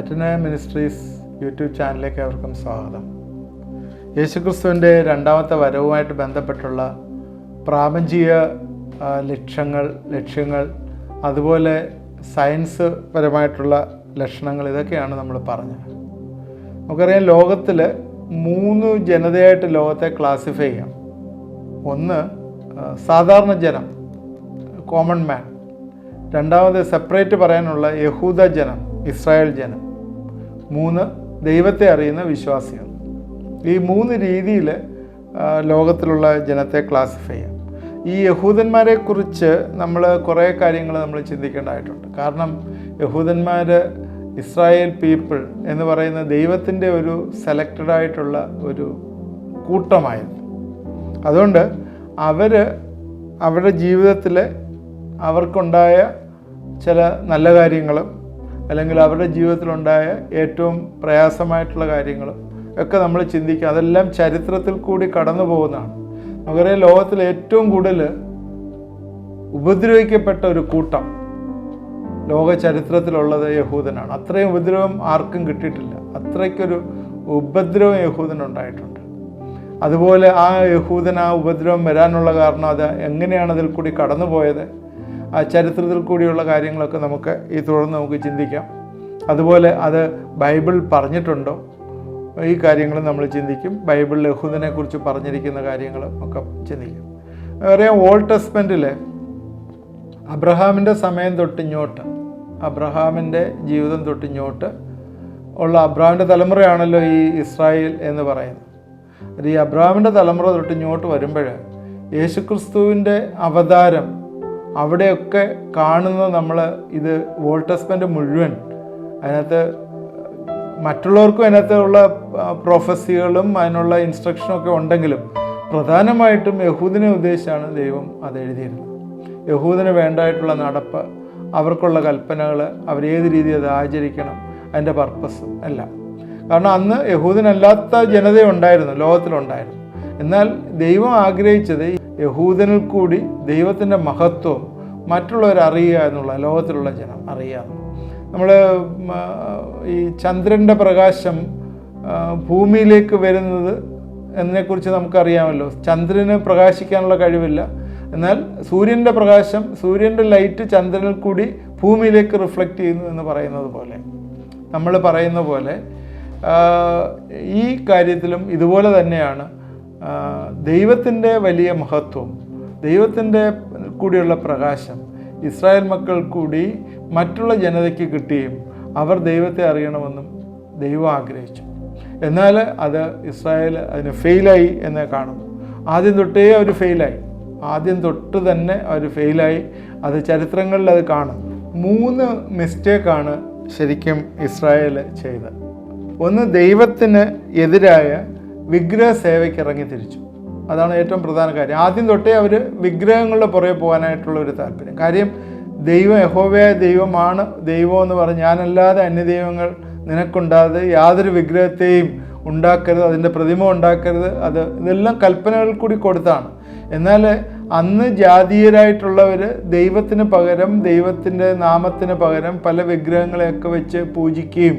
അറ്റന ministries YouTube ചാനലിലേക്ക് അവർക്കും സ്വാഗതം. യേശുക്രിസ്തുവിൻ്റെ രണ്ടാമത്തെ വരവുമായിട്ട് ബന്ധപ്പെട്ടുള്ള പ്രാപഞ്ചിക ലക്ഷ്യങ്ങൾ അതുപോലെ സയൻസ് പരമായിട്ടുള്ള ലക്ഷണങ്ങൾ ഇതൊക്കെയാണ് നമ്മൾ പറഞ്ഞത്. നമുക്കറിയാം, ലോകത്തിൽ 3 ജനതയായിട്ട് ലോകത്തെ ക്ലാസിഫൈ ചെയ്യാം. ഒന്ന് സാധാരണ ജനം, കോമൺ മാൻ. രണ്ടാമത് സെപ്പറേറ്റ് പറയാനുള്ള യഹൂദ ജനം, ഇസ്രായേൽ ജനം. 3 ദൈവത്തെ അറിയുന്ന വിശ്വാസികൾ. ഈ 3 രീതിയിൽ ലോകത്തിലുള്ള ജനത്തെ ക്ലാസിഫൈ ചെയ്യാം. ഈ യഹൂദന്മാരെക്കുറിച്ച് നമ്മൾ കുറേ കാര്യങ്ങൾ നമ്മൾ ചിന്തിക്കേണ്ടതായിട്ടുണ്ട്. കാരണം യഹൂദന്മാർ, ഇസ്രായേൽ പീപ്പിൾ എന്ന് പറയുന്ന ദൈവത്തിൻ്റെ ഒരു സെലക്റ്റഡായിട്ടുള്ള ഒരു കൂട്ടമായിരുന്നു. അതുകൊണ്ട് അവരുടെ ജീവിതത്തിൽ അവർക്കുണ്ടായ ചില നല്ല കാര്യങ്ങളും അല്ലെങ്കിൽ അവരുടെ ജീവിതത്തിലുണ്ടായ ഏറ്റവും പ്രയാസമായിട്ടുള്ള കാര്യങ്ങളും ഒക്കെ നമ്മൾ ചിന്തിക്കുക. അതെല്ലാം ചരിത്രത്തിൽ കൂടി കടന്നു പോകുന്നതാണ്. നമുക്കറിയാം, ലോകത്തിൽ ഏറ്റവും കൂടുതൽ ഉപദ്രവിക്കപ്പെട്ട ഒരു കൂട്ടം ലോക ചരിത്രത്തിലുള്ളത് യഹൂദനാണ്. അത്രയും ഉപദ്രവം ആർക്കും കിട്ടിയിട്ടില്ല. അത്രയ്ക്കൊരു ഉപദ്രവം യഹൂദനുണ്ടായിട്ടുണ്ട്. അതുപോലെ ആ ഉപദ്രവം വരാനുള്ള കാരണം അത് എങ്ങനെയാണ് അതിൽ കൂടി കടന്നു പോയത്, ആ ചരിത്രത്തിൽ കൂടിയുള്ള കാര്യങ്ങളൊക്കെ നമുക്ക് ഈ തുടർന്ന് നമുക്ക് ചിന്തിക്കാം. അതുപോലെ അത് ബൈബിൾ പറഞ്ഞിട്ടുണ്ടോ, ഈ കാര്യങ്ങൾ നമ്മൾ ചിന്തിക്കും. ബൈബിളിൽ യഹൂദനെ കുറിച്ച് പറഞ്ഞിരിക്കുന്ന കാര്യങ്ങളും ഒക്കെ ചിന്തിക്കും. അറിയാം, ഓൾഡ് ടെസ്റ്റ്മെൻറ്റിൽ അബ്രഹാമിൻ്റെ സമയം തൊട്ടിങ്ങോട്ട്, അബ്രഹാമിൻ്റെ ജീവിതം തൊട്ടിങ്ങോട്ട് ഉള്ള അബ്രഹാമിൻ്റെ തലമുറയാണല്ലോ ഈ ഇസ്രായേൽ എന്ന് പറയുന്നത്. അത് ഈ അബ്രഹാമിൻ്റെ തലമുറ തൊട്ടിങ്ങോട്ട് വരുമ്പോൾ യേശുക്രിസ്തുവിൻ്റെ അവതാരം അവിടെയൊക്കെ കാണുന്നത് നമ്മൾ ഇത് ഓൾഡ് ടെസ്റ്റ്മെൻറ്റ് മുഴുവൻ അതിനകത്ത് മറ്റുള്ളവർക്കും അതിനകത്തുള്ള പ്രൊഫസികളും അതിനുള്ള ഇൻസ്ട്രക്ഷനും ഒക്കെ ഉണ്ടെങ്കിലും പ്രധാനമായിട്ടും യഹൂദിനെ ഉദ്ദേശിച്ചാണ് ദൈവം അത് എഴുതിയിരുന്നത്. യഹൂദിന് വേണ്ടായിട്ടുള്ള നടപ്പ്, അവർക്കുള്ള കൽപ്പനകൾ, അവരേത് രീതിയിൽ അത് ആചരിക്കണം, അതിൻ്റെ പർപ്പസും എല്ലാം. കാരണം അന്ന് യഹൂദനല്ലാത്ത ജനതയുണ്ടായിരുന്നു, ലോകത്തിലുണ്ടായിരുന്നു. എന്നാൽ ദൈവം ആഗ്രഹിച്ചത് യഹൂദനിൽ കൂടി ദൈവത്തിൻ്റെ മഹത്വം മറ്റുള്ളവർ അറിയുക എന്നുള്ള, ലോകത്തിലുള്ള ജനം അറിയാം. നമ്മൾ ഈ ചന്ദ്രൻ്റെ പ്രകാശം ഭൂമിയിലേക്ക് വരുന്നത് എന്നതിനെക്കുറിച്ച് നമുക്കറിയാമല്ലോ. ചന്ദ്രന് പ്രകാശിക്കാനുള്ള കഴിവില്ല. എന്നാൽ സൂര്യൻ്റെ പ്രകാശം, സൂര്യൻ്റെ ലൈറ്റ് ചന്ദ്രനിൽ കൂടി ഭൂമിയിലേക്ക് റിഫ്ലക്റ്റ് ചെയ്യുന്നു എന്ന് പറയുന്നത് പോലെ, നമ്മൾ പറയുന്ന പോലെ ഈ കാര്യത്തിലും ഇതുപോലെ തന്നെയാണ്. ദൈവത്തിൻ്റെ വലിയ മഹത്വം, ദൈവത്തിൻ്റെ കൂടിയുള്ള പ്രകാശം ഇസ്രായേൽ മക്കൾ കൂടി മറ്റുള്ള ജനതയ്ക്ക് കിട്ടുകയും അവർ ദൈവത്തെ അറിയണമെന്നും ദൈവം ആഗ്രഹിച്ചു. എന്നാൽ അത് ഇസ്രായേൽ അതിന് ഫെയിലായി എന്ന് കാണുന്നു. ആദ്യം തൊട്ടേ അവർ ഫെയിലായി. ആദ്യം തൊട്ട് തന്നെ അവർ ഫെയിലായി. അത് ചരിത്രങ്ങളിൽ അത് കാണും. 3 മിസ്റ്റേക്കാണ് ശരിക്കും ഇസ്രായേൽ ചെയ്തത്. ഒന്ന്, ദൈവത്തിന് എതിരായ വിഗ്രഹ സേവയ്ക്ക് ഇറങ്ങി തിരിച്ചു. അതാണ് ഏറ്റവും പ്രധാന കാര്യം. ആദ്യം തൊട്ടേ അവർ വിഗ്രഹങ്ങളുടെ പുറകെ പോകാനായിട്ടുള്ള ഒരു താല്പര്യം. കാര്യം ദൈവം യഹോവയായ ദൈവമാണ്, ദൈവം എന്ന് പറഞ്ഞ് ഞാനല്ലാതെ അന്യദൈവങ്ങൾ നിനക്കുണ്ടാതെ യാതൊരു വിഗ്രഹത്തെയും ഉണ്ടാക്കരുത്, അതിൻ്റെ പ്രതിമ ഉണ്ടാക്കരുത്, ഇതെല്ലാം കൽപ്പനകളിൽ കൂടി കൊടുത്താണ്. എന്നാൽ അന്ന് ജാതീയരായിട്ടുള്ളവർ ദൈവത്തിന് പകരം, ദൈവത്തിൻ്റെ നാമത്തിന് പകരം പല വിഗ്രഹങ്ങളെയൊക്കെ വെച്ച് പൂജിക്കുകയും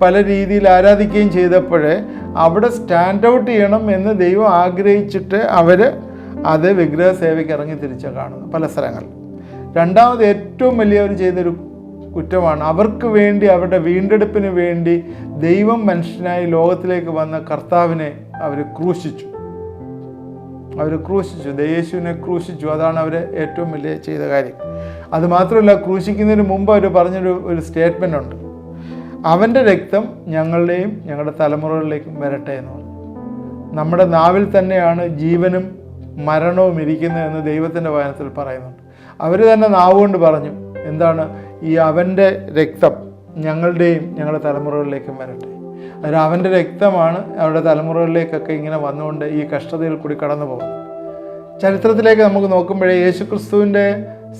പല രീതിയിൽ ആരാധിക്കുകയും ചെയ്തപ്പോഴേ അവിടെ സ്റ്റാൻഡ് ഔട്ട് ചെയ്യണം എന്ന് ദൈവം ആഗ്രഹിച്ചിട്ട് അവർ അത് വിഗ്രഹ സേവയ്ക്ക് ഇറങ്ങി തിരിച്ച് കാണുന്നു പല സ്ഥലങ്ങളിൽ. രണ്ടാമത് ഏറ്റവും വലിയ അവർ ചെയ്തൊരു കുറ്റമാണ്, അവർക്ക് വേണ്ടി, അവരുടെ വീണ്ടെടുപ്പിന് വേണ്ടി ദൈവം മനുഷ്യനായി ലോകത്തിലേക്ക് വന്ന കർത്താവിനെ അവർ ക്രൂശിച്ചു. യേശുവിനെ ക്രൂശിച്ചു. അതാണ് അവർ ഏറ്റവും വലിയ ചെയ്ത കാര്യം. അതുമാത്രമല്ല, ക്രൂശിക്കുന്നതിന് മുമ്പ് അവർ പറഞ്ഞൊരു സ്റ്റേറ്റ്മെൻ്റ് ഉണ്ട്, അവൻ്റെ രക്തം ഞങ്ങളുടെയും ഞങ്ങളുടെ തലമുറകളിലേക്കും വരട്ടെ എന്ന് പറഞ്ഞു. നമ്മുടെ നാവിൽ തന്നെയാണ് ജീവനും മരണവും ഇരിക്കുന്നത് എന്ന് ദൈവത്തിൻ്റെ വചനത്തിൽ പറയുന്നുണ്ട്. അവർ തന്നെ നാവുകൊണ്ട് പറഞ്ഞു, എന്താണ്, ഈ അവൻ്റെ രക്തം ഞങ്ങളുടെയും ഞങ്ങളുടെ തലമുറകളിലേക്കും വരട്ടെ. അത് അവൻ്റെ രക്തമാണ് അവരുടെ തലമുറകളിലേക്കൊക്കെ ഇങ്ങനെ വന്നുകൊണ്ട് ഈ കഷ്ടതയിൽ കൂടി കടന്നു പോകും. ചരിത്രത്തിലേക്ക് നമുക്ക് നോക്കുമ്പോഴേ യേശുക്രിസ്തുവിൻ്റെ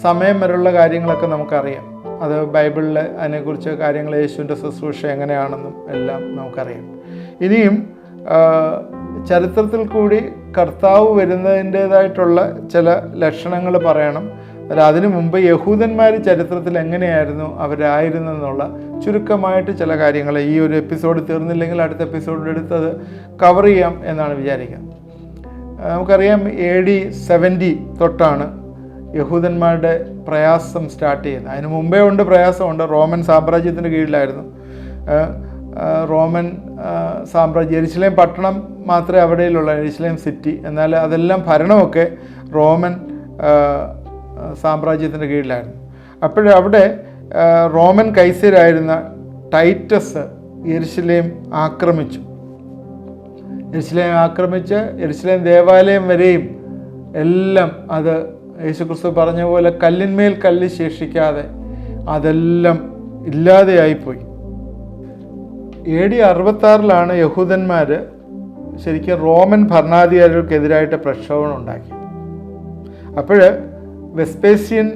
സമയം വരെയുള്ള കാര്യങ്ങളൊക്കെ നമുക്കറിയാം. അത് ബൈബിളിൽ അതിനെക്കുറിച്ച് കാര്യങ്ങൾ, യേശുവിൻ്റെ ശുശ്രൂഷ എങ്ങനെയാണെന്നും എല്ലാം നമുക്കറിയാം. ഇനിയും ചരിത്രത്തിൽ കൂടി കർത്താവ് വരുന്നതിൻ്റേതായിട്ടുള്ള ചില ലക്ഷണങ്ങൾ പറയണം. അതിനു മുമ്പ് യഹൂദന്മാർ ചരിത്രത്തിൽ എങ്ങനെയായിരുന്നു അവരായിരുന്നെന്നുള്ള ചുരുക്കമായിട്ട് ചില കാര്യങ്ങൾ ഈ ഒരു എപ്പിസോഡ് തീർന്നില്ലെങ്കിൽ അടുത്ത എപ്പിസോഡിലെടുത്ത് അത് കവർ ചെയ്യാം എന്നാണ് വിചാരിക്കുന്നത്. നമുക്കറിയാം AD 70 തൊട്ടാണ് യഹൂദന്മാരുടെ പ്രയാസം സ്റ്റാർട്ട് ചെയ്യുന്നത്. അതിന് മുമ്പേ ഉണ്ട് പ്രയാസമുണ്ട്. റോമൻ സാമ്രാജ്യത്തിൻ്റെ കീഴിലായിരുന്നു. റോമൻ സാമ്രാജ്യം, യെരുശലേം പട്ടണം മാത്രമേ അവിടെയുള്ള യെരുശലേം സിറ്റി, എന്നാൽ അതെല്ലാം ഭരണമൊക്കെ റോമൻ സാമ്രാജ്യത്തിൻ്റെ കീഴിലായിരുന്നു. അപ്പോഴവിടെ റോമൻ കൈസരായിരുന്ന ടൈറ്റസ് യെരുശലേം ആക്രമിച്ച് യെരുശലേം ദേവാലയം വരെയും എല്ലാം അത് യേശുക്രിസ്തു പറഞ്ഞ പോലെ കല്ലിന്മേൽ കല്ല് ശേഷിക്കാതെ അതെല്ലാം ഇല്ലാതെയായിപ്പോയി. AD 66 യഹൂദന്മാർ ശരിക്കും റോമൻ ഭരണാധികാരികൾക്കെതിരായിട്ട് പ്രക്ഷോഭണം ഉണ്ടാക്കി. അപ്പോൾ വെസ്പേഷ്യൻ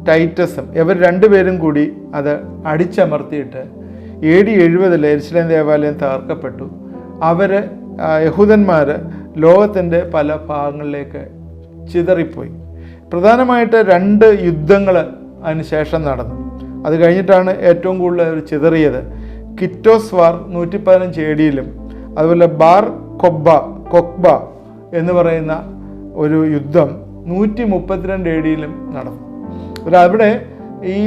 ടൈറ്റസും ഇവർ രണ്ടുപേരും കൂടി അത് അടിച്ചമർത്തിയിട്ട് AD 70 യെരുശലേം ദേവാലയം തകർക്കപ്പെട്ടു. യഹൂദന്മാർ ലോകത്തിൻ്റെ പല ഭാഗങ്ങളിലേക്ക് ചിതറിപ്പോയി. പ്രധാനമായിട്ട് 2 യുദ്ധങ്ങൾ അതിന് ശേഷം നടന്നു. അത് കഴിഞ്ഞിട്ടാണ് ഏറ്റവും കൂടുതൽ ചിതറിയത്. കിറ്റോസ് വാർ 115 AD-യിലും അതുപോലെ ബാർ കൊക്ബ എന്ന് പറയുന്ന ഒരു യുദ്ധം 132 AD-യിലും നടന്നു. അവിടെ ഈ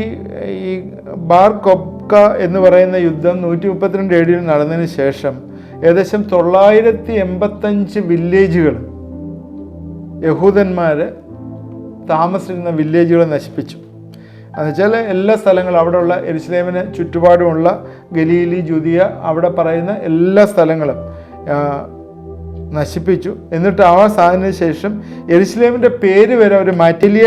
ബാർ കൊബ്ക എന്ന് പറയുന്ന യുദ്ധം 132 AD-യിൽ നടന്നതിന് ശേഷം ഏകദേശം 985 വില്ലേജുകൾ യഹൂദന്മാർ താമസിക്കുന്ന വില്ലേജുകൾ നശിപ്പിച്ചു. എന്നുവെച്ചാൽ എല്ലാ സ്ഥലങ്ങളും അവിടെയുള്ള യെരുശലേമിന് ചുറ്റുപാടുമുള്ള ഗലീലി, ജുദിയ, അവിടെ പറയുന്ന എല്ലാ സ്ഥലങ്ങളും നശിപ്പിച്ചു. എന്നിട്ട് ആ സാധനത്തിന് ശേഷം യെരുശലേമിൻ്റെ പേര് വരെ അവർ മാറ്റിലിയ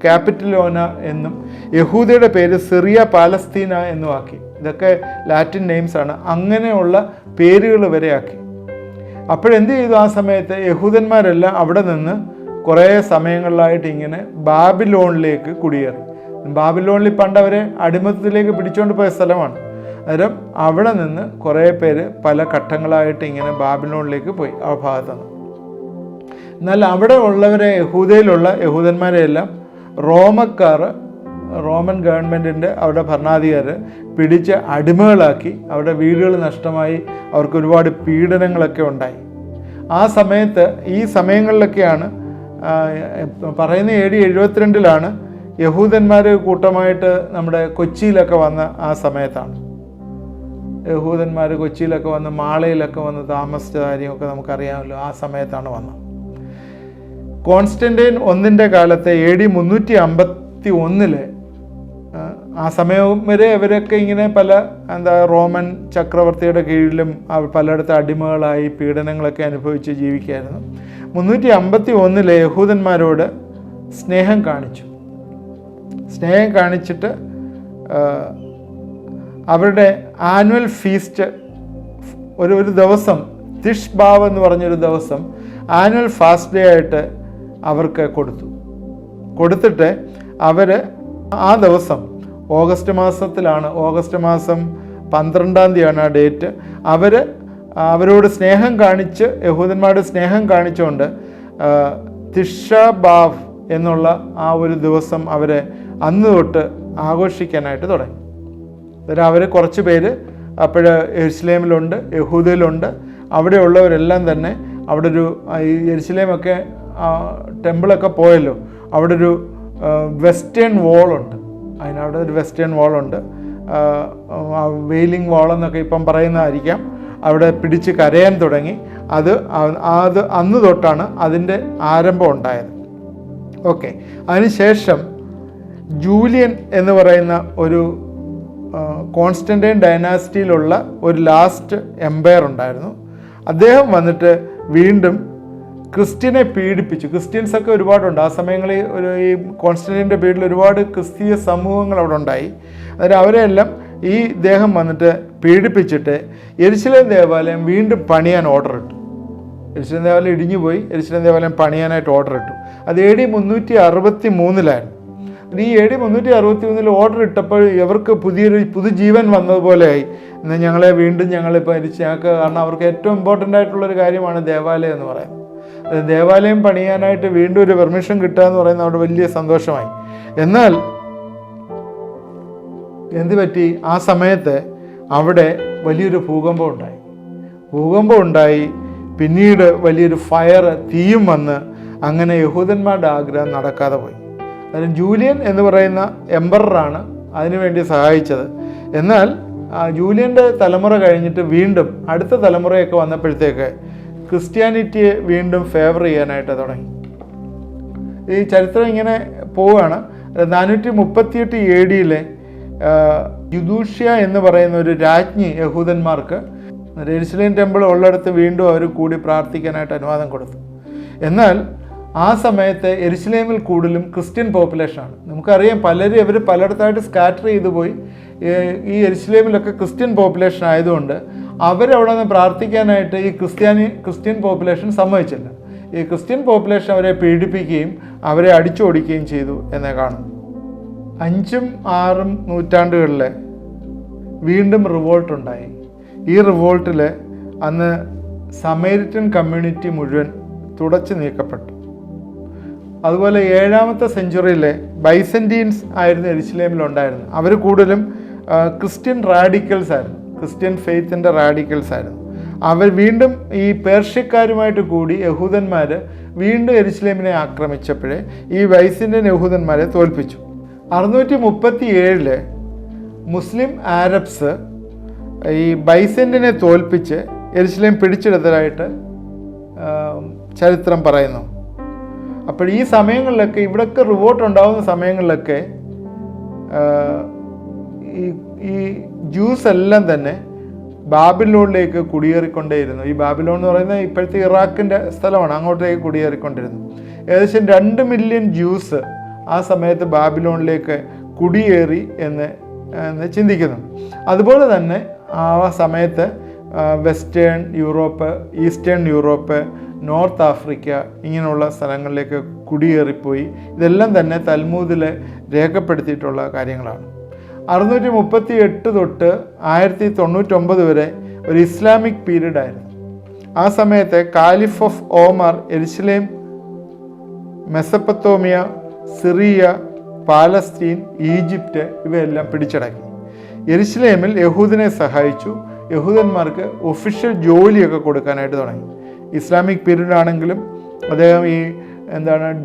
ക്യാപിറ്റലോന എന്നും യഹൂദയുടെ പേര് സിറിയ പാലസ്തീന എന്നും ആക്കി. ഇതൊക്കെ ലാറ്റിൻ നെയിംസാണ്. അങ്ങനെയുള്ള പേരുകൾ വരെ ആക്കി. അപ്പോഴെന്ത് ചെയ്തു? ആ സമയത്ത് യഹൂദന്മാരെല്ലാം അവിടെ നിന്ന് കുറേ സമയങ്ങളിലായിട്ട് ഇങ്ങനെ ബാബിലോണിലേക്ക് കുടിയേറി. ബാബിലോണിൽ പണ്ടവരെ അടിമത്തത്തിലേക്ക് പിടിച്ചുകൊണ്ട് പോയ സ്ഥലമാണ്. അന്നേരം അവിടെ നിന്ന് കുറേ പേര് പല ഘട്ടങ്ങളായിട്ട് ഇങ്ങനെ ബാബിലോണിലേക്ക് പോയി ആ ഭാഗത്തുനിന്ന്. എന്നാൽ അവിടെ ഉള്ളവരെ, യഹൂദയിലുള്ള യഹൂദന്മാരെയെല്ലാം റോമൻ ഗവൺമെൻറ്റിൻ്റെ അവിടെ ഭരണാധികാരി പിടിച്ച് അടിമകളാക്കി. അവിടെ വീടുകൾ നഷ്ടമായി, അവർക്ക് ഒരുപാട് പീഡനങ്ങളൊക്കെ ഉണ്ടായി. ആ സമയത്ത് ഈ സമയങ്ങളിലൊക്കെയാണ് പറയുന്ന AD 72 യഹൂദന്മാർ കൂട്ടമായിട്ട് നമ്മുടെ കൊച്ചിയിലൊക്കെ വന്ന ആ സമയത്താണ്. യഹൂദന്മാർ കൊച്ചിയിലൊക്കെ വന്ന് മാളയിലൊക്കെ വന്ന് താമസിച്ച കാര്യമൊക്കെ നമുക്കറിയാമല്ലോ. ആ സമയത്താണ് വന്നത്. കോൺസ്റ്റന്റൈൻ 1 കാലത്തെ AD 351 ആ സമയം വരെ ഇവരൊക്കെ ഇങ്ങനെ റോമൻ ചക്രവർത്തിയുടെ കീഴിലും പലയിടത്ത് അടിമകളായി പീഡനങ്ങളൊക്കെ അനുഭവിച്ച് ജീവിക്കുകയായിരുന്നു. 351 യഹൂദന്മാരോട് സ്നേഹം കാണിച്ചിട്ട് അവരുടെ ആനുവൽ ഫീസ്റ്റ് ഒരു ദിവസം, തിഷ്ബാവ് എന്ന് പറഞ്ഞൊരു ദിവസം ആനുവൽ ഫാസ്റ്റ് ഡേ ആയിട്ട് അവർക്ക് കൊടുത്തിട്ട് അവർ ആ ദിവസം ഓഗസ്റ്റ് മാസത്തിലാണ്, ഓഗസ്റ്റ് മാസം 12 ആ ഡേറ്റ്, അവരോട് സ്നേഹം കാണിച്ച്, യഹൂദന്മാരുടെ സ്നേഹം കാണിച്ചുകൊണ്ട് തിഷബാവ് എന്നുള്ള ആ ഒരു ദിവസം അവരെ അന്ന് തൊട്ട് ആഘോഷിക്കാനായിട്ട് തുടങ്ങി. അന്നേരം അവർ കുറച്ച് പേര് യെരുശലേമിലുണ്ട്, യഹൂദയിലുണ്ട്. അവിടെയുള്ളവരെല്ലാം തന്നെ അവിടെ യെരുശലേമൊക്കെ ടെമ്പിളൊക്കെ പോയല്ലോ, അവിടെ ഒരു വെസ്റ്റേൺ വാളുണ്ട്. അതിനവിടെ ഒരു വെസ്റ്റേൺ വാളുണ്ട്, വെയിലിംഗ് വാളെന്നൊക്കെ ഇപ്പം പറയുന്നതായിരിക്കാം. അവിടെ പിടിച്ച് കരയാൻ തുടങ്ങി. അത് അന്ന് തൊട്ടാണ് അതിൻ്റെ ആരംഭം ഉണ്ടായത്. ഓക്കെ, അതിനുശേഷം ജൂലിയൻ എന്ന് പറയുന്ന ഒരു കോൺസ്റ്റന്റൈൻ ഡൈനാസ്റ്റിയിലുള്ള ഒരു ലാസ്റ്റ് എംപയർ ഉണ്ടായിരുന്നു. അദ്ദേഹം വന്നിട്ട് വീണ്ടും ക്രിസ്ത്യനെ പീഡിപ്പിച്ചു. ക്രിസ്ത്യൻസൊക്കെ ഒരുപാടുണ്ട് ആ സമയങ്ങളിൽ. ഈ കോൺസ്റ്റന്റൈൻ്റെ പേരിൽ ഒരുപാട് ക്രിസ്തീയ സമൂഹങ്ങൾ അവിടെ ഉണ്ടായി. അന്നേരം അവരെല്ലാം ഈ ഇദ്ദേഹം വന്നിട്ട് പീഡിപ്പിച്ചിട്ട് യെരുശലേം ദേവാലയം വീണ്ടും പണിയാൻ ഓർഡർ ഇട്ടു. യെരുശലേം ദേവാലയം ഇടിഞ്ഞുപോയി, യെരുശലേം ദേവാലയം പണിയാനായിട്ട് ഓർഡർ ഇട്ടു. അത് AD 363 ഈ AD 361 ഓർഡർ ഇട്ടപ്പോൾ ഇവർക്ക് പുതുജീവൻ വന്നതുപോലെയായി. എന്നാൽ ഞങ്ങളെ വീണ്ടും ഞങ്ങളിപ്പോൾ ഞങ്ങൾക്ക്, കാരണം അവർക്ക് ഏറ്റവും ഇമ്പോർട്ടൻ്റ് ആയിട്ടുള്ളൊരു കാര്യമാണ് ദേവാലയം എന്ന് പറയുന്നത്. ദേവാലയം പണിയാനായിട്ട് വീണ്ടും ഒരു പെർമിഷൻ കിട്ടുക എന്ന് പറയുന്നത് അവിടെ വലിയ സന്തോഷമായി. എന്നാൽ എന്ത് പറ്റി? ആ സമയത്ത് അവിടെ വലിയൊരു ഭൂകമ്പം ഉണ്ടായി. പിന്നീട് വലിയൊരു തീയും വന്ന് അങ്ങനെ യഹൂദന്മാരുടെ ആഗ്രഹം നടക്കാതെ പോയി. അതിന് ജൂലിയൻ എന്ന് പറയുന്ന എംപററാണ് അതിനുവേണ്ടി സഹായിച്ചത്. എന്നാൽ ജൂലിയൻ്റെ തലമുറ കഴിഞ്ഞിട്ട് വീണ്ടും അടുത്ത തലമുറയൊക്കെ വന്നപ്പോഴത്തേക്ക് ക്രിസ്ത്യാനിറ്റിയെ വീണ്ടും ഫേവർ ചെയ്യാനായിട്ട് തുടങ്ങി. ഈ ചരിത്രം ഇങ്ങനെ പോവുകയാണ്. 438 AD യുദൂഷ്യ എന്ന് പറയുന്ന ഒരു രാജ്ഞി യഹൂദന്മാർക്ക് യെരുശലേം ടെമ്പിൾ ഉള്ളിടത്ത് വീണ്ടും അവർ കൂടി പ്രാർത്ഥിക്കാനായിട്ട് അനുവാദം കൊടുത്തു. എന്നാൽ ആ സമയത്ത് യെരുശലേമിൽ കൂടുതലും ക്രിസ്ത്യൻ പോപ്പുലേഷനാണ്. നമുക്കറിയാം, അവർ പലയിടത്തായിട്ട് സ്കാറ്റർ ചെയ്തു പോയി. ഈ യെരുശലേമിലൊക്കെ ക്രിസ്ത്യൻ പോപ്പുലേഷൻ ആയതുകൊണ്ട് അവരവിടെ നിന്ന് പ്രാർത്ഥിക്കാനായിട്ട് ഈ ക്രിസ്ത്യൻ പോപ്പുലേഷൻ സമ്മതിച്ചില്ല. ഈ ക്രിസ്ത്യൻ പോപ്പുലേഷൻ അവരെ പീഡിപ്പിക്കുകയും അവരെ അടിച്ചോടിക്കുകയും ചെയ്തു എന്നേ കാണുന്നു. 5ഉം 6ഉം നൂറ്റാണ്ടുകളിൽ വീണ്ടും റിവോൾട്ട് ഉണ്ടായി. ഈ റിവോൾട്ടിൽ അന്ന് സമരിറ്റൻ കമ്മ്യൂണിറ്റി മുഴുവൻ തുടച്ചു നീക്കപ്പെട്ടു. അതുപോലെ 7ാമത്തെ സെഞ്ച്വറിയിലെ ബൈസൻറ്റീൻസ് ആയിരുന്നു യെരുശലേമിലുണ്ടായിരുന്നത്. അവർ കൂടുതലും ക്രിസ്ത്യൻ റാഡിക്കൽസ് ആയിരുന്നു, ക്രിസ്ത്യൻ ഫെയ്ത്തിൻ്റെ റാഡിക്കൽസ് ആയിരുന്നു. അവർ വീണ്ടും ഈ പേർഷ്യക്കാരുമായിട്ട് കൂടി യഹൂദന്മാർ വീണ്ടും യെരുശലേമിനെ ആക്രമിച്ചപ്പോഴേ ഈ ബൈസന്റൈൻ യഹൂദന്മാരെ തോൽപ്പിച്ചു. 637 മുസ്ലിം ആരബ്സ് ഈ ബൈസന്റിനെ തോൽപ്പിച്ച് യെരുശലേം പിടിച്ചെടുത്തതായിട്ട് ചരിത്രം പറയുന്നു. അപ്പോൾ ഈ സമയങ്ങളിലൊക്കെ ഇവിടെയൊക്കെ റിവോൾട്ട് ഉണ്ടാകുന്ന സമയങ്ങളിലൊക്കെ ഈ ജ്യൂസ് എല്ലാം തന്നെ ബാബിലോണിലേക്ക് കുടിയേറിക്കൊണ്ടേയിരുന്നു. ഈ ബാബിലോൺ എന്ന് പറയുന്നത് ഇപ്പോഴത്തെ ഇറാഖിൻ്റെ സ്ഥലമാണ്, അങ്ങോട്ടേക്ക് കുടിയേറിക്കൊണ്ടിരുന്നു. ഏകദേശം 2 മില്യൺ ജ്യൂസ് ആ സമയത്ത് ബാബിലോണിലേക്ക് കുടിയേറി എന്ന് ചിന്തിക്കുന്നു. അതുപോലെ തന്നെ ആ സമയത്ത് western Europe, eastern Europe, north Africa ഇങ്ങനെയുള്ള സ്ഥലങ്ങളിലേക്ക് കുടിയേറിപ്പോയി. ഇതെല്ലാം തന്നെ തൽമൂദിൽ രേഖപ്പെടുത്തിയിട്ടുള്ള കാര്യങ്ങളാണ്. 638 തൊട്ട് 1099 വരെ ഒരു ഇസ്ലാമിക് പീരീഡ് ആയിരുന്നു. ആ സമയത്ത് കാലിഫ് ഓഫ് ഓമർ യെരുശലേം, മെസപ്പൊത്തോമിയ, സിറിയ, പാലസ്തീൻ, ഈജിപ്റ്റ് ഇവയെല്ലാം പിടിച്ചടക്കി. യെരുശലേമിൽ യഹൂദിനെ സഹായിച്ചു. യഹൂദന്മാർക്ക് ഒഫീഷ്യൽ ജോലിയൊക്കെ കൊടുക്കാനായിട്ട് തുടങ്ങി. ഇസ്ലാമിക് പീരീഡ് ആണെങ്കിലും അദ്ദേഹം ഈ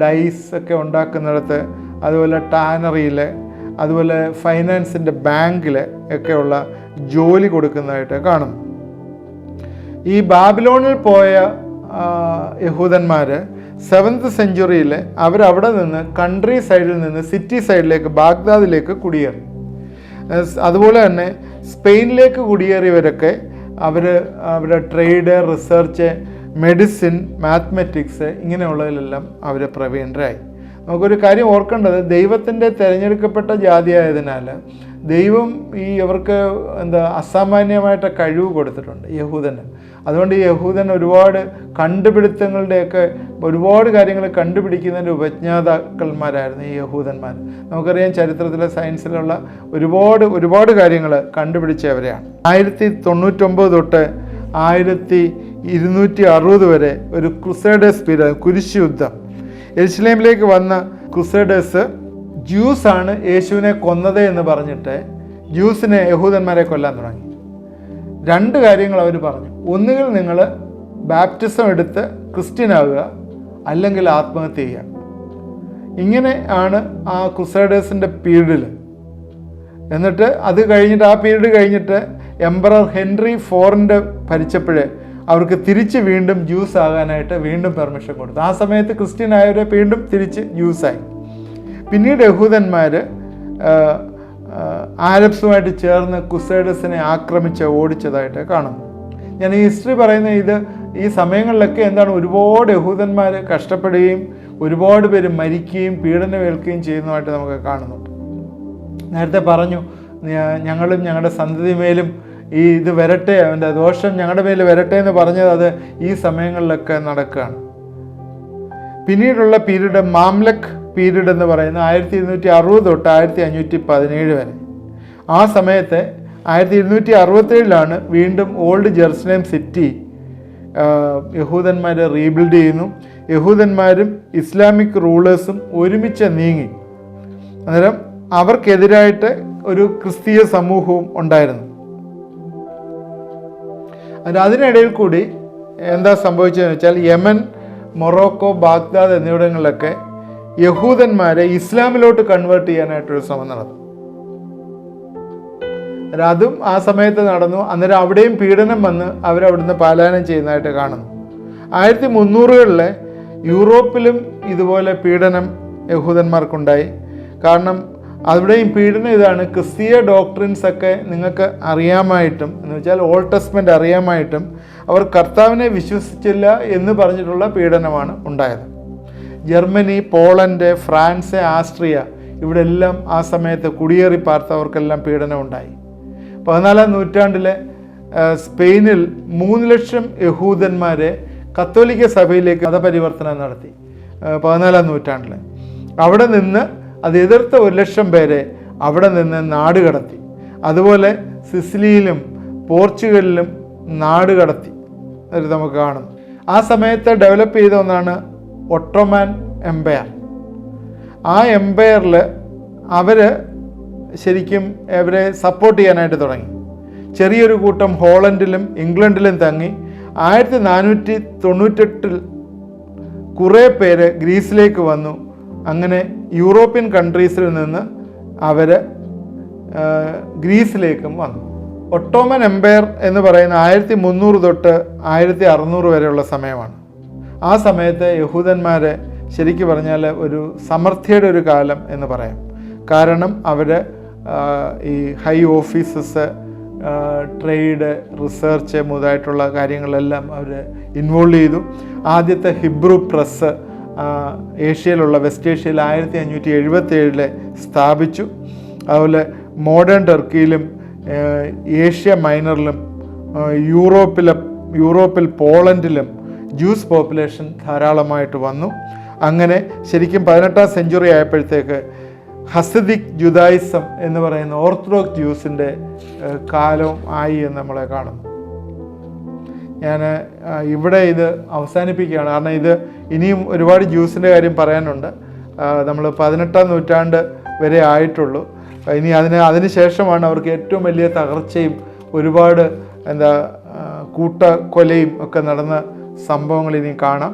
ഡൈസ് ഒക്കെ ഉണ്ടാക്കുന്നിടത്ത്, അതുപോലെ ടാനറിയിൽ, അതുപോലെ ഫൈനാൻസിൻ്റെ ബാങ്കിൽ ഒക്കെയുള്ള ജോലി കൊടുക്കുന്നതായിട്ട് കാണുന്നു. ഈ ബാബിലോണിൽ പോയ യഹൂദന്മാർ 7th സെഞ്ച്വറിയിൽ അവരവിടെ നിന്ന് കൺട്രി സൈഡിൽ നിന്ന് സിറ്റി സൈഡിലേക്ക് ബാഗ്ദാദിലേക്ക് കുടിയേറി. അതുപോലെ തന്നെ സ്പെയിനിലേക്ക് കുടിയേറിയവരൊക്കെ അവരുടെ ട്രേഡ്, റിസർച്ച്, മെഡിസിൻ, മാത്തമാറ്റിക്സ് ഇങ്ങനെയുള്ളതിലെല്ലാം അവർ പ്രവീണരായി. നമുക്കൊരു കാര്യം ഓർക്കേണ്ടത്, ദൈവത്തിൻ്റെ തിരഞ്ഞെടുക്കപ്പെട്ട ജാതിയായതിനാൽ ദൈവം ഇവർക്ക് അസാമാന്യമായിട്ട് കഴിവ് കൊടുത്തിട്ടുണ്ട് യഹൂദന്. അതുകൊണ്ട് ഈ യഹൂദൻ ഒരുപാട് കണ്ടുപിടുത്തങ്ങളുടെയൊക്കെ ഒരുപാട് കാര്യങ്ങൾ കണ്ടുപിടിക്കുന്നതിൻ്റെ ഉപജ്ഞാതാക്കന്മാരായിരുന്നു ഈ യഹൂദന്മാർ. നമുക്കറിയാം, ചരിത്രത്തിലെ സയൻസിലുള്ള ഒരുപാട് കാര്യങ്ങൾ കണ്ടുപിടിച്ചവരെയാണ്. 1099 തൊട്ട് 1260 വരെ ഒരു ക്രൂസേഡേഴ്സ് പീരീഡ്, കുരിശ് യുദ്ധം. യെരുശലേമിലേക്ക് വന്ന ക്രൂസേഡേഴ്സ് ജ്യൂസാണ് യേശുവിനെ കൊന്നത് എന്ന് പറഞ്ഞിട്ട് ജ്യൂസിനെ, യഹൂദന്മാരെ കൊല്ലാൻ തുടങ്ങി. 2 കാര്യങ്ങൾ അവർ പറഞ്ഞു. ഒന്നുകിൽ നിങ്ങൾ ബാപ്റ്റിസം എടുത്ത് ക്രിസ്ത്യനാവുക, അല്ലെങ്കിൽ ആത്മഹത്യ ചെയ്യുക. ഇങ്ങനെ ആണ് ആ ക്രൂസേഡേഴ്സിൻ്റെ പീരീഡിൽ. എന്നിട്ട് അത് കഴിഞ്ഞിട്ട്, ആ പീരീഡ് കഴിഞ്ഞിട്ട് എംപറർ ഹെൻറി IV ഭരിച്ചപ്പോഴേ അവർക്ക് തിരിച്ച് വീണ്ടും ജ്യൂസ് ആകാനായിട്ട് വീണ്ടും പെർമിഷൻ കൊടുത്തു. ആ സമയത്ത് ക്രിസ്ത്യൻ ആയവരെ വീണ്ടും തിരിച്ച് ജ്യൂസായി. പിന്നീട് യഹൂദന്മാർ ആരബ്സുമായിട്ട് ചേർന്ന് ക്രൂസേഡേഴ്സിനെ ആക്രമിച്ച് ഓടിച്ചതായിട്ട് കാണുന്നു. ഞാൻ ഈ ഹിസ്റ്ററി പറയുന്ന ഈ സമയങ്ങളിലൊക്കെ ഒരുപാട് യഹൂദന്മാർ കഷ്ടപ്പെടുകയും ഒരുപാട് പേര് മരിക്കുകയും പീഡനമേൽക്കുകയും ചെയ്യുന്നതായിട്ട് നമുക്ക് കാണുന്നുണ്ട്. നേരത്തെ പറഞ്ഞു, ഞങ്ങളും ഞങ്ങളുടെ സന്തതിമേലും ഇത് വരട്ടെ, അവൻ്റെ ദോഷം ഞങ്ങളുടെ മേൽ വരട്ടെ എന്ന് പറഞ്ഞത് അത് ഈ സമയങ്ങളിലൊക്കെ നടക്കുകയാണ്. പിന്നീടുള്ള പീരീഡ് മാംലക് പീരീഡ് എന്ന് പറയുന്നത് 1260 തൊട്ട് 1517 വരെ. ആ സമയത്ത് 1267 വീണ്ടും ഓൾഡ് ജെറുസലേം സിറ്റി യഹൂദന്മാരെ റീബിൽഡ് ചെയ്യുന്നു. യഹൂദന്മാരും ഇസ്ലാമിക് റൂളേഴ്സും ഒരുമിച്ച് നീങ്ങി. അന്നേരം അവർക്കെതിരായിട്ട് ഒരു ക്രിസ്തീയ സമൂഹവും ഉണ്ടായിരുന്നു. അതിനിടയിൽ കൂടി എന്താ സംഭവിച്ചതെന്ന് വെച്ചാൽ യമൻ, മൊറോക്കോ, ബാഗ്ദാദ് എന്നിവിടങ്ങളിലൊക്കെ യഹൂദന്മാരെ ഇസ്ലാമിലോട്ട് കൺവേർട്ട് ചെയ്യാനായിട്ടൊരു ശ്രമം നടന്നു. അതും ആ സമയത്ത് നടന്നു. അന്നേരം അവിടെയും പീഡനം വന്ന് അവരവിടുന്ന് പലായനം ചെയ്യുന്നതായിട്ട് കാണുന്നു. 1300-കളിലെ യൂറോപ്പിലും ഇതുപോലെ പീഡനം യഹൂദന്മാർക്കുണ്ടായി. കാരണം അവിടെയും പീഡനം ഇതാണ്, ക്രിസ്തീയ ഡോക്ട്രിൻസ് ഒക്കെ നിങ്ങൾക്ക് അറിയാമായിട്ടും, എന്ന് വെച്ചാൽ ഓൾഡ് ടെസ്റ്റ്മെൻ്റ് അറിയാമായിട്ടും അവർ കർത്താവിനെ വിശ്വസിച്ചില്ല എന്ന് പറഞ്ഞിട്ടുള്ള പീഡനമാണ് ഉണ്ടായത്. ജർമ്മനി, പോളണ്ട്, ഫ്രാൻസ്, ആസ്ട്രിയ ഇവിടെ എല്ലാം ആ സമയത്ത് കുടിയേറി പാർത്തവർക്കെല്ലാം പീഡനം ഉണ്ടായി. 14-ാം നൂറ്റാണ്ടിലെ സ്പെയിനിൽ 3 ലക്ഷം യഹൂദന്മാരെ കത്തോലിക്ക സഭയിലേക്ക് മതപരിവർത്തനം നടത്തി. 14-ാം നൂറ്റാണ്ടിൽ അവിടെ നിന്ന് അത് എതിർത്ത 1 ലക്ഷം പേരെ അവിടെ നിന്ന് നാട് കടത്തി. അതുപോലെ സിസിലിയിലും പോർച്ചുഗലിലും നാട് കടത്തി നമുക്ക് കാണുന്നു. ആ സമയത്ത് ഡെവലപ്പ് ചെയ്ത ഒന്നാണ് ഒട്ടോമാൻ എംപയർ. ആ എംപയറിൽ അവർ ശരിക്കും അവരെ സപ്പോർട്ട് ചെയ്യാനായിട്ട് തുടങ്ങി. ചെറിയൊരു കൂട്ടം ഹോളണ്ടിലും ഇംഗ്ലണ്ടിലും തങ്ങി. 1498 കുറേ പേര് ഗ്രീസിലേക്ക് വന്നു. അങ്ങനെ യൂറോപ്യൻ കൺട്രീസിൽ നിന്ന് അവർ ഗ്രീസിലേക്കും വന്നു. ഒട്ടോമൻ എംപയർ എന്ന് പറയുന്ന 1300 തൊട്ട് 1600 വരെയുള്ള സമയമാണ്. ആ സമയത്ത് യഹൂദന്മാരെ ശരിക്കും പറഞ്ഞാൽ ഒരു സമൃദ്ധിയുടെ ഒരു കാലം എന്ന് പറയാം. കാരണം അവർ ഈ ഹൈ ഓഫീസസ്, ട്രേഡ്, റിസർച്ച് മുതലായിട്ടുള്ള കാര്യങ്ങളെല്ലാം അവർ ഇൻവോൾവ് ചെയ്തു. ആദ്യത്തെ ഹിബ്രു പ്രസ് ഏഷ്യയിലുള്ള വെസ്റ്റ് ഏഷ്യയിൽ 1577 സ്ഥാപിച്ചു. അതുപോലെ മോഡേൺ ടർക്കിയിലും ഏഷ്യ മൈനറിലും യൂറോപ്പിൽ പോളണ്ടിലും ജൂസ് പോപ്പുലേഷൻ ധാരാളമായിട്ട് വന്നു. അങ്ങനെ ശരിക്കും 18-ാം സെഞ്ച്വറി ആയപ്പോഴത്തേക്ക് ഹസിദിക് ജുദായിസം എന്ന് പറയുന്ന ഓർത്തഡോക്സ് ജ്യൂസിൻ്റെ കാലവും ആയി എന്ന് നമ്മളെ കാണുന്നു. ഞാൻ ഇവിടെ ഇത് അവസാനിപ്പിക്കുകയാണ്. കാരണം ഇത് ഇനിയും ഒരുപാട് ജ്യൂസിൻ്റെ കാര്യം പറയാനുണ്ട്. നമ്മൾ 18-ാം നൂറ്റാണ്ട് വരെ ആയിട്ടുള്ളൂ. ഇനി അതിന് ശേഷമാണ് അവർക്ക് ഏറ്റവും വലിയ തകർച്ചയും ഒരുപാട് കൂട്ടക്കൊലയും ഒക്കെ നടന്ന സംഭവങ്ങൾ ഇനി കാണാം.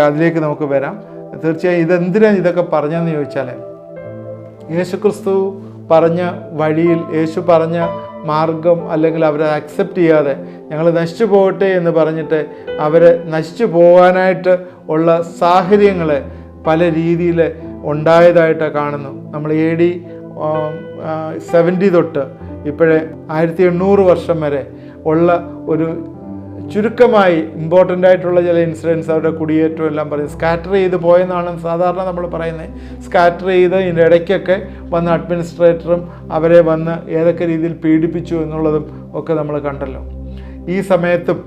അതിലേക്ക് നമുക്ക് വരാം. തീർച്ചയായും ഇതെന്തിനാണ് ഇതൊക്കെ പറഞ്ഞതെന്ന് ചോദിച്ചാൽ, യേശുക്രിസ്തു പറഞ്ഞ വഴിയിൽ, യേശു പറഞ്ഞ മാർഗം അല്ലെങ്കിൽ അവരെ അക്സെപ്റ്റ് ചെയ്യാതെ ഞങ്ങൾ നശിച്ചു പോകട്ടെ എന്ന് പറഞ്ഞിട്ട് അവരെ നശിച്ചു പോകാനായിട്ട് ഉള്ള സാഹചര്യങ്ങൾ പല രീതിയിൽ ഉണ്ടായതായിട്ട് കാണുന്നു. നമ്മൾ AD 70 തൊട്ട് ഇപ്പോഴേ 1800 വർഷം വരെ ഉള്ള ഒരു ചുരുക്കമായി ഇമ്പോർട്ടൻ്റ് ആയിട്ടുള്ള ചില ഇൻസിഡൻസ്, അവരുടെ കുടിയേറ്റവും എല്ലാം പറയും. സ്കാറ്റർ ചെയ്ത് പോയെന്നാണ് സാധാരണ നമ്മൾ പറയുന്നത്. സ്കാറ്റർ ചെയ്ത് ഇതിൻ്റെ ഇടയ്ക്കൊക്കെ വന്ന അഡ്മിനിസ്ട്രേറ്ററും അവരെ വന്ന് ഏതൊക്കെ രീതിയിൽ പീഡിപ്പിച്ചു എന്നുള്ളതും ഒക്കെ നമ്മൾ കണ്ടല്ലോ. ഈ സമയത്തും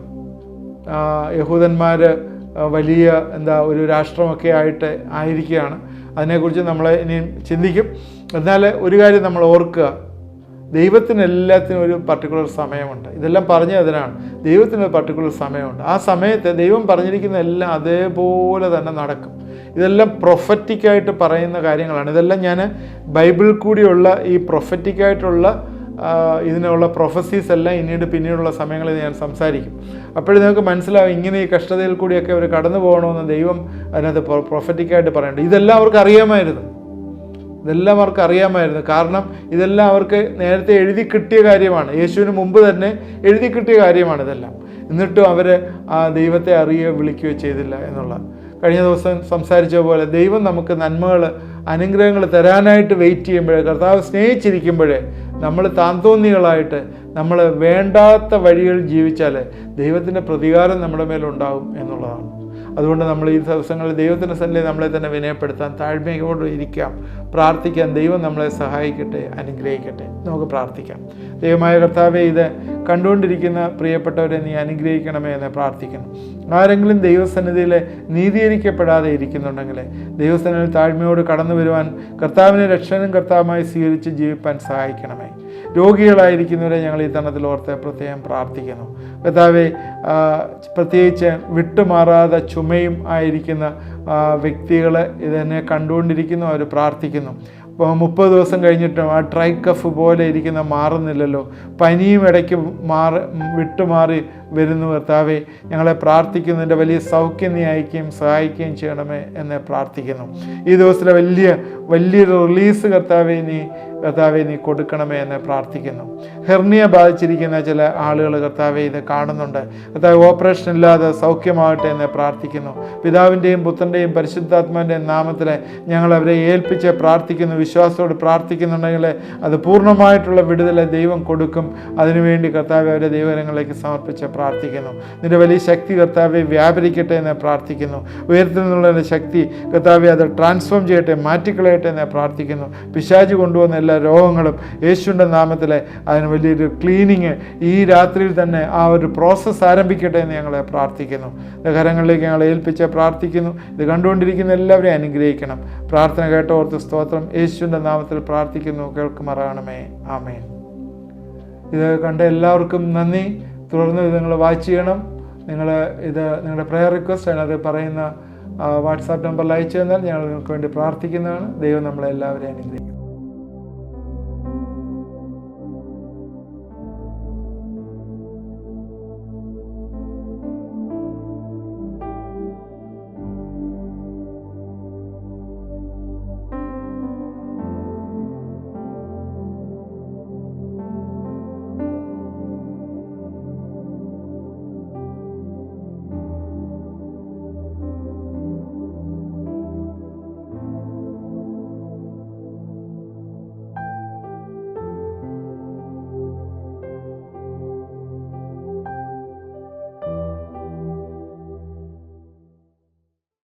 യഹൂദന്മാർ വലിയ ഒരു രാഷ്ട്രമൊക്കെ ആയിരിക്കുകയാണ്. അതിനെക്കുറിച്ച് നമ്മൾ ഇനിയും ചിന്തിക്കും. എന്നാൽ ഒരു കാര്യം നമ്മൾ ഓർക്കുക, ദൈവത്തിന് എല്ലാത്തിനും ഒരു പർട്ടിക്കുലർ സമയമുണ്ട്. ഇതെല്ലാം പറഞ്ഞതിനാണ്, ദൈവത്തിന് പർട്ടിക്കുലർ സമയമുണ്ട്. ആ സമയത്ത് ദൈവം പറഞ്ഞിരിക്കുന്ന എല്ലാം അതേപോലെ തന്നെ നടക്കും. ഇതെല്ലാം പ്രൊഫറ്റിക്കായിട്ട് പറയുന്ന കാര്യങ്ങളാണ്. ഇതെല്ലാം ഞാൻ ബൈബിളിൽ കൂടിയുള്ള ഈ പ്രൊഫറ്റിക്കായിട്ടുള്ള ഇതിനുള്ള പ്രൊഫസീസ് എല്ലാം പിന്നീടുള്ള സമയങ്ങളിൽ ഞാൻ സംസാരിക്കും. അപ്പോഴും നിങ്ങൾക്ക് മനസ്സിലാവും ഇങ്ങനെ ഈ കഷ്ടതയിൽ കൂടിയൊക്കെ അവർ കടന്നു പോകണമെന്ന് ദൈവം അതിനകത്ത് പ്രൊഫറ്റിക്കായിട്ട് പറയുന്നുണ്ട്. ഇതെല്ലാം അവർക്ക് അറിയാമായിരുന്നു. കാരണം ഇതെല്ലാം അവർക്ക് നേരത്തെ എഴുതി കിട്ടിയ കാര്യമാണ്. യേശുവിന് മുമ്പ് തന്നെ എഴുതി കിട്ടിയ കാര്യമാണ് ഇതെല്ലാം. എന്നിട്ടും അവർ ആ ദൈവത്തെ അറിയുകയോ വിളിക്കുകയോ ചെയ്തില്ല എന്നുള്ള. കഴിഞ്ഞ ദിവസം സംസാരിച്ച പോലെ ദൈവം നമുക്ക് നന്മകൾ, അനുഗ്രഹങ്ങൾ തരാനായിട്ട് വെയിറ്റ് ചെയ്യുമ്പോഴേ, കർത്താവ് സ്നേഹിച്ചിരിക്കുമ്പോഴേ നമ്മൾ താന്തോന്നികളായിട്ട് നമ്മൾ വേണ്ടാത്ത വഴികൾ ജീവിച്ചാൽ ദൈവത്തിൻ്റെ പ്രതികാരം നമ്മുടെ മേലുണ്ടാകും എന്നുള്ളതാണ്. അതുകൊണ്ട് നമ്മൾ ഈ ദിവസങ്ങളിൽ ദൈവത്തിൻ്റെ സന്നിധിയിൽ നമ്മളെ തന്നെ വിനയപ്പെടുത്താൻ, താഴ്മയോട് ഇരിക്കാം, പ്രാർത്ഥിക്കാൻ. ദൈവം നമ്മളെ സഹായിക്കട്ടെ, അനുഗ്രഹിക്കട്ടെ. നമുക്ക് പ്രാർത്ഥിക്കാം. ദൈവമായ കർത്താവേ, ഇത് കണ്ടുകൊണ്ടിരിക്കുന്ന പ്രിയപ്പെട്ടവരെ നീ അനുഗ്രഹിക്കണമേ എന്ന് പ്രാർത്ഥിക്കുന്നു. ആരെങ്കിലും ദൈവസന്നിധിയിൽ നീതീകരിക്കപ്പെടാതെ ഇരിക്കുന്നുണ്ടെങ്കിൽ ദൈവസന്നിധിയിൽ താഴ്മയോട് കടന്നു വരുവാൻ, കർത്താവിനെ രക്ഷകനും കർത്താവുമായി സ്വീകരിച്ച് ജീവിപ്പാൻ സഹായിക്കണമേ. രോഗികളായിരിക്കുന്നവരെ ഞങ്ങൾ ഈ തരണത്തിൽ ഓർത്ത് പ്രത്യേകം പ്രാർത്ഥിക്കുന്നു. കർത്താവെ, പ്രത്യേകിച്ച് വിട്ടുമാറാതെ ചുമയും ആയിരിക്കുന്ന വ്യക്തികൾ ഇതെന്നെ കണ്ടുകൊണ്ടിരിക്കുന്നു, അവർ പ്രാർത്ഥിക്കുന്നു. 30 ദിവസം കഴിഞ്ഞിട്ടും ആ ഡ്രൈ കഫ് പോലെ ഇരിക്കുന്ന മാറുന്നില്ലല്ലോ, പനിയും ഇടയ്ക്ക് വിട്ടുമാറി വരുന്നു. കർത്താവെ, ഞങ്ങളെ പ്രാർത്ഥിക്കുന്നതിൻ്റെ വലിയ സൗഖ്യം നീ അയക്കുകയും സഹായിക്കുകയും ചെയ്യണമേ എന്ന് പ്രാർത്ഥിക്കുന്നു. ഈ ദിവസത്തിലെ വലിയൊരു റിലീസ് കർത്താവെ നീ കൊടുക്കണമേ എന്ന് പ്രാർത്ഥിക്കുന്നു. ഹെർണിയ ബാധിച്ചിരിക്കുന്ന ചില ആളുകൾ കർത്താവെ ഇത് കാണുന്നുണ്ട്. കർത്താവ് ഓപ്പറേഷൻ ഇല്ലാതെ സൗഖ്യമാകട്ടെ എന്ന് പ്രാർത്ഥിക്കുന്നു. പിതാവിൻ്റെയും പുത്രൻ്റെയും പരിശുദ്ധാത്മാവിൻ്റെയും നാമത്തിൽ ഞങ്ങൾ അവരെ ഏൽപ്പിച്ച് പ്രാർത്ഥിക്കുന്നു. വിശ്വാസത്തോട് പ്രാർത്ഥിക്കുന്നുണ്ടെങ്കിൽ അത് പൂർണ്ണമായിട്ടുള്ള വിടുതൽ ദൈവം കൊടുക്കും. അതിനുവേണ്ടി കർത്താവെ അവരെ ദൈവകരങ്ങളിലേക്ക് സമർപ്പിച്ച് പ്രാർത്ഥിക്കുന്നു. നിന്റെ വലിയ ശക്തി കർത്താവെ വ്യാപരിക്കട്ടെ എന്ന് പ്രാർത്ഥിക്കുന്നു. ഉയരത്തിൽ നിന്നുള്ള ശക്തി കർത്താവെ അത് ട്രാൻസ്ഫോം ചെയ്യട്ടെ, മാറ്റിക്കളയട്ടെ എന്ന് പ്രാർത്ഥിക്കുന്നു. പിശാച് കൊണ്ടുവന്ന എല്ലാ രോഗങ്ങളും യേശുവിൻ്റെ നാമത്തിൽ അതിന് വലിയൊരു ക്ലീനിങ് ഈ രാത്രിയിൽ തന്നെ ആ ഒരു പ്രോസസ്സ് ആരംഭിക്കട്ടെ എന്ന് ഞങ്ങളെ പ്രാർത്ഥിക്കുന്നു. കരങ്ങളിലേക്ക് ഞങ്ങളെ ഏൽപ്പിച്ച് പ്രാർത്ഥിക്കുന്നു. ഇത് കണ്ടുകൊണ്ടിരിക്കുന്ന എല്ലാവരെയും അനുഗ്രഹിക്കണം. പ്രാർത്ഥന കേട്ടോർത്ത് സ്തോത്രം. യേശുവിൻ്റെ നാമത്തിൽ പ്രാർത്ഥിക്കുന്നു, കേൾക്കുമാറാകണമേ. ആമേൻ. ഇത് കണ്ട എല്ലാവർക്കും നന്ദി. തുടർന്ന് ഇത് നിങ്ങൾ വാച്ച് ചെയ്യണം. നിങ്ങളുടെ പ്രെയർ റിക്വസ്റ്റ് അതിനത് പറയുന്ന വാട്സാപ്പ് നമ്പറിൽ അയച്ചു തന്നാൽ ഞങ്ങൾ നിങ്ങൾക്ക് വേണ്ടി പ്രാർത്ഥിക്കുന്നതാണ്. ദൈവം നമ്മളെല്ലാവരെയും അനുഗ്രഹിക്കും.